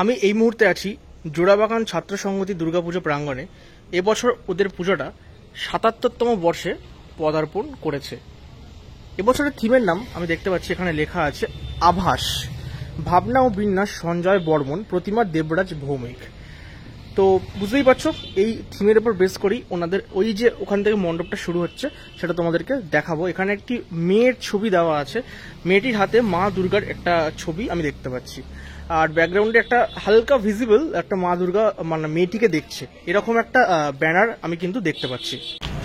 আমি এই মুহূর্তে আছি জোড়াবাগান ছাত্র সংহতি দুর্গাপুজো প্রাঙ্গণে। এবছর ওদের পুজোটা ৭৭তম বর্ষে পদার্পণ করেছে। এবছরের থিমের নাম আমি দেখতে পাচ্ছি এখানে লেখা আছে আভাস, ভাবনা ও বিন্যাস সঞ্জয় বর্মন, প্রতিমা দেবরাজ ভৌমিক। তো বুঝতেই পারছো এই থিমের উপর বেস করেই ওনাদের ওই যে ওখান থেকে মণ্ডপটা শুরু হচ্ছে সেটা তোমাদেরকে দেখাবো। এখানে একটি মেয়ের ছবি দেওয়া আছে, মেয়েটির হাতে মা দুর্গার একটা ছবি আমি দেখতে পাচ্ছি, আর ব্যাকগ্রাউন্ডে একটা হালকা ভিজিবল একটা মা দুর্গা মানে মেয়েটিকে দেখছে এরকম একটা ব্যানার আমি কিন্তু দেখতে পাচ্ছি।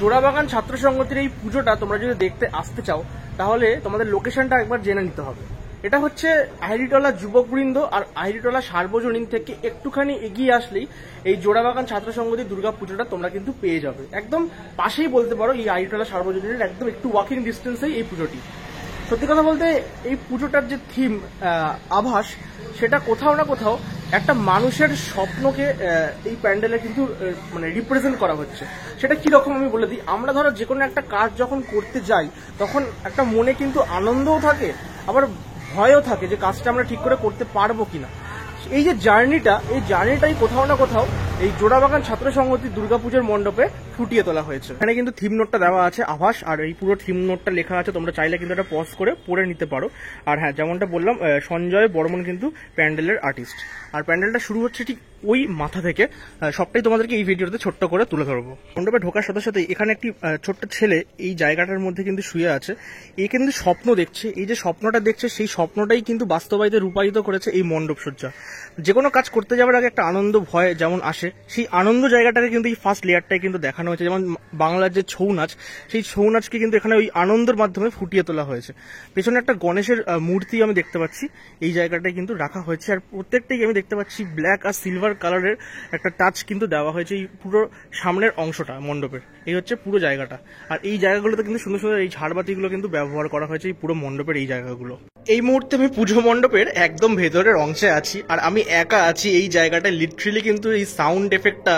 জোড়াবাগান ছাত্র সংগতির এই পুজোটা তোমরা যদি দেখতে আসতে চাও তাহলে তোমাদের লোকেশনটা একবার জেনে নিতে হবে। এটা হচ্ছে আহিরিটলা যুবকবৃন্দ আর আহিরিটলা সার্বজনীন থেকে একটুখানি এগিয়ে আসলেই এই জোড়াবাগান ছাত্র সংগতি দুর্গা পুজোটা তোমরা কিন্তু পেয়ে যাবে। একদম পাশেই বলতে পারো এই আহিরিটলা সার্বজনীনের একদম একটু ওয়াকিং ডিস্টেন্সেই এই পুজোটি। সত্যি কথা বলতে এই পুজোটার যে থিম আভাস, সেটা কোথাও না কোথাও একটা মানুষের স্বপ্নকে এই প্যান্ডেলে কিন্তু মানে রিপ্রেজেন্ট করা হচ্ছে। সেটা কিরকম আমি বলে দিই। আমরা ধরো যে কোনো একটা কাজ যখন করতে যাই তখন একটা মনে কিন্তু আনন্দও থাকে, আবার ভয়ও থাকে যে কাজটা আমরা ঠিক করে করতে পারবো কিনা। এই যে জার্নিটাই কোথাও না কোথাও এই জোড়াবাগান ছাত্র সংহতি দুর্গাপুজোর মণ্ডপে ফুটিয়ে তোলা হয়েছে। এখানে কিন্তু থিম নোটটা দেওয়া আছে আভাস, আর এই পুরো থিম নোটটা লেখা আছে, তোমরা চাইলে কিন্তু এটা পজ করে পড়ে নিতে পারো। আর হ্যাঁ, যেমনটা বললাম সঞ্জয় বর্মন কিন্তু প্যান্ডেলের আর্টিস্ট, আর প্যান্ডেলটা শুরু হচ্ছে ঠিক ওই মাথা থেকে। সবটাই তোমাদেরকে এই ভিডিওতে ছোট্ট করে তুলে ধরবো। মণ্ডপে ঢোকার সাথে সাথে এখানে একটি ছোট্ট ছেলে এই জায়গাটার মধ্যে কিন্তু শুয়ে আছে। এ কিন্তু স্বপ্ন দেখছে, এই যে স্বপ্নটা দেখছে সেই স্বপ্নটাই কিন্তু বাস্তবায়িতে রূপায়িত করেছে এই মণ্ডপ সজ্জা। যে কোনো কাজ করতে যাওয়ার আগে একটা আনন্দ ভয় যেমন আসে, সেই আনন্দ জায়গাটাকে কিন্তু এই ফার্স্ট লেয়ারটাই কিন্তু দেখানো হয়েছে। যেমন বাংলার যে ছৌ নাচ, সেই ছৌ নাচকে কিন্তু এখানে ওই আনন্দের মাধ্যমে ফুটিয়ে তোলা হয়েছে। পেছনে একটা গণেশের মূর্তি আমি দেখতে পাচ্ছি এই জায়গাটায় কিন্তু রাখা হয়েছে, আর প্রত্যেকটাই আমি দেখতে পাচ্ছি ব্ল্যাক আর সিলভার কালারের একটা টাচ কিন্তু দেওয়া হয়েছে এই পুরো সামনের অংশটা মণ্ডপের। এই হচ্ছে পুরো জায়গাটা, আর এই জায়গাগুলোতে কিন্তু সুন্দর সুন্দর এই ঝাড়বাতিগুলো কিন্তু ব্যবহার করা হয়েছে এই পুরো মণ্ডপের এই জায়গাগুলো। এই মুহূর্তে আমি পুজো মণ্ডপের একদম ভেতরের অংশে আছি, আর আমি একা আছি এই জায়গাটায়। লিটারেলি কিন্তু এই সাউন্ড এফেক্টটা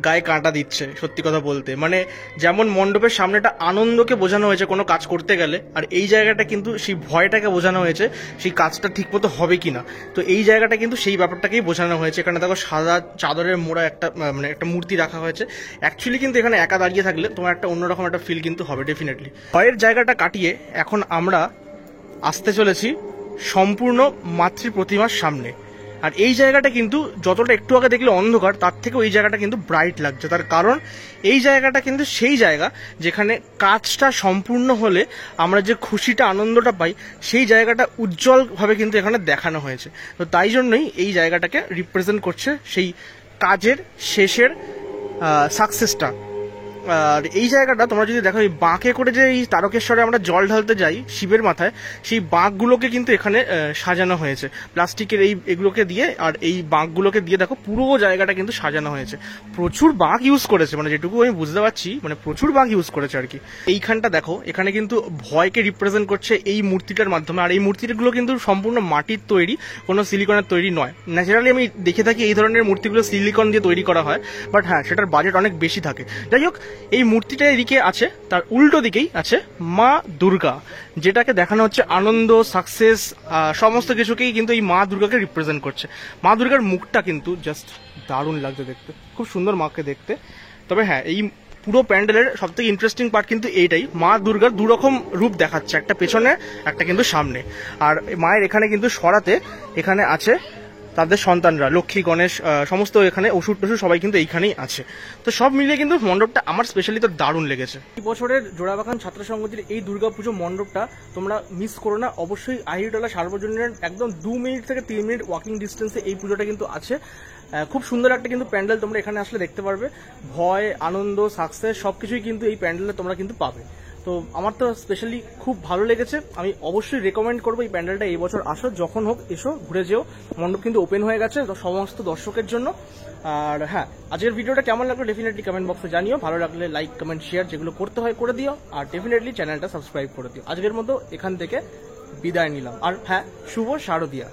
গায়ে কাঁটা দিচ্ছে সত্যি কথা বলতে। মানে যেমন মণ্ডপের সামনেটা আনন্দকে বোঝানো হয়েছে কোনো কাজ করতে গেলে, আর এই জায়গাটা কিন্তু সেই ভয়টাকে বোঝানো হয়েছে সেই কাজটা ঠিকমতো হবে কিনা। তো এই জায়গাটা কিন্তু সেই ব্যাপারটাকেই বোঝানো হয়েছে। এখানে দেখো সাদা চাদরের মোড়া একটা মানে একটা মূর্তি রাখা হয়েছে। অ্যাকচুয়ালি কিন্তু এখানে একা দাঁড়িয়ে থাকলে তোমার একটা অন্যরকম একটা ফিল কিন্তু হবে ডেফিনেটলি। ভয়ের জায়গাটা কাটিয়ে এখন আমরা আসতে চলেছি সম্পূর্ণ মাতৃ প্রতিমার সামনে। আর এই জায়গাটা কিন্তু যতটা একটু আগে দেখলে অন্ধকার, তার থেকে এই জায়গাটা কিন্তু ব্রাইট লাগছে। তার কারণ এই জায়গাটা কিন্তু সেই জায়গা যেখানে কাজটা সম্পূর্ণ হলে আমরা যে খুশিটা আনন্দটা পাই, সেই জায়গাটা উজ্জ্বলভাবে কিন্তু এখানে দেখানো হয়েছে। তো তাই জন্যই এই জায়গাটাকে রিপ্রেজেন্ট করছে সেই কাজের শেষের সাকসেসটা। আর এই জায়গাটা তোমরা যদি দেখো, এই বাঁকে করে যে এই তারকেশ্বরে আমরা জল ঢালতে যাই শিবের মাথায়, সেই বাঁকগুলোকে কিন্তু এখানে সাজানো হয়েছে প্লাস্টিকের এগুলোকে দিয়ে। আর এই বাঁকগুলোকে দিয়ে দেখো পুরো জায়গাটা কিন্তু সাজানো হয়েছে। প্রচুর বাঁক ইউজ করেছে, মানে যেটুকু আমি বুঝতে পারছি মানে প্রচুর বাঁক ইউজ করেছে আর কি। এইখানটা দেখো, এখানে কিন্তু ভয়কে রিপ্রেজেন্ট করছে এই মূর্তিটার মাধ্যমে। আর এই মূর্তিগুলো কিন্তু সম্পূর্ণ মাটির তৈরি, কোনো সিলিকনের তৈরি নয়। ন্যাচারালি আমি দেখে থাকি এই ধরনের মূর্তিগুলো সিলিকন দিয়ে তৈরি করা হয়, বাট হ্যাঁ, সেটার বাজেট অনেক বেশি থাকে। যাই হোক, এই মূর্তিটা এদিকে আছে, তার উল্টো দিকেই আছে মা দুর্গা, যেটাকে দেখানো হচ্ছে আনন্দ, সাকসেস, সমস্ত কিছুকেই কিন্তু এই মা দুর্গাকে রিপ্রেজেন্ট করছে। মা দুর্গার মুখটা কিন্তু জাস্ট দারুণ লাগছে দেখতে, খুব সুন্দর মাকে দেখতে। তবে হ্যাঁ, এই পুরো প্যান্ডেলের সব থেকে ইন্টারেস্টিং পার্ট কিন্তু এইটাই, মা দুর্গার দুরকম রূপ দেখাচ্ছে, একটা পেছনে একটা কিন্তু সামনে। আর মায়ের এখানে কিন্তু সরাতে এখানে আছে তাদের সন্তানরা, লক্ষ্মী গণেশ সমস্ত এখানে ওষুধ টষুধ সবাই কিন্তু এইখানেই আছে। তো সব মিলিয়ে কিন্তু মণ্ডপটা আমার স্পেশালি তো দারুণ লেগেছে। এই বছরের জোড়াবাগান ছাত্র সংগতির এই দুর্গাপুজো মণ্ডপটা তোমরা মিস করো না। অবশ্যই আহিরিটলা সার্বজনীনের একদম 2 মিনিট থেকে 3 মিনিট ওয়াকিং ডিস্টেন্সে এই পুজোটা কিন্তু আছে। খুব সুন্দর একটা কিন্তু প্যান্ডেল তোমরা এখানে আসলে দেখতে পারবে। ভয়, আনন্দ, সাকসেস সবকিছুই কিন্তু এই প্যান্ডেলে তোমরা কিন্তু পাবে। তো আমার তো স্পেশালি খুব ভালো লেগেছে। আমি অবশ্যই রেকমেন্ড করবো এই প্যান্ডেলটা এই বছর আসো, যখন হোক এসো, ঘুরে যেও। মণ্ডপ কিন্তু ওপেন হয়ে গেছে সমস্ত দর্শকের জন্য। আর হ্যাঁ, আজকের ভিডিওটা কেমন লাগলো ডেফিনেটলি কমেন্ট বক্সে জানিও। ভালো লাগলে লাইক, কমেন্ট, শেয়ার যেগুলো করতে হয় করে দিও, আর ডেফিনেটলি চ্যানেলটা সাবস্ক্রাইব করে দিও। আজকের মতো এখান থেকে বিদায় নিলাম। আর হ্যাঁ, শুভ শারদিয়া।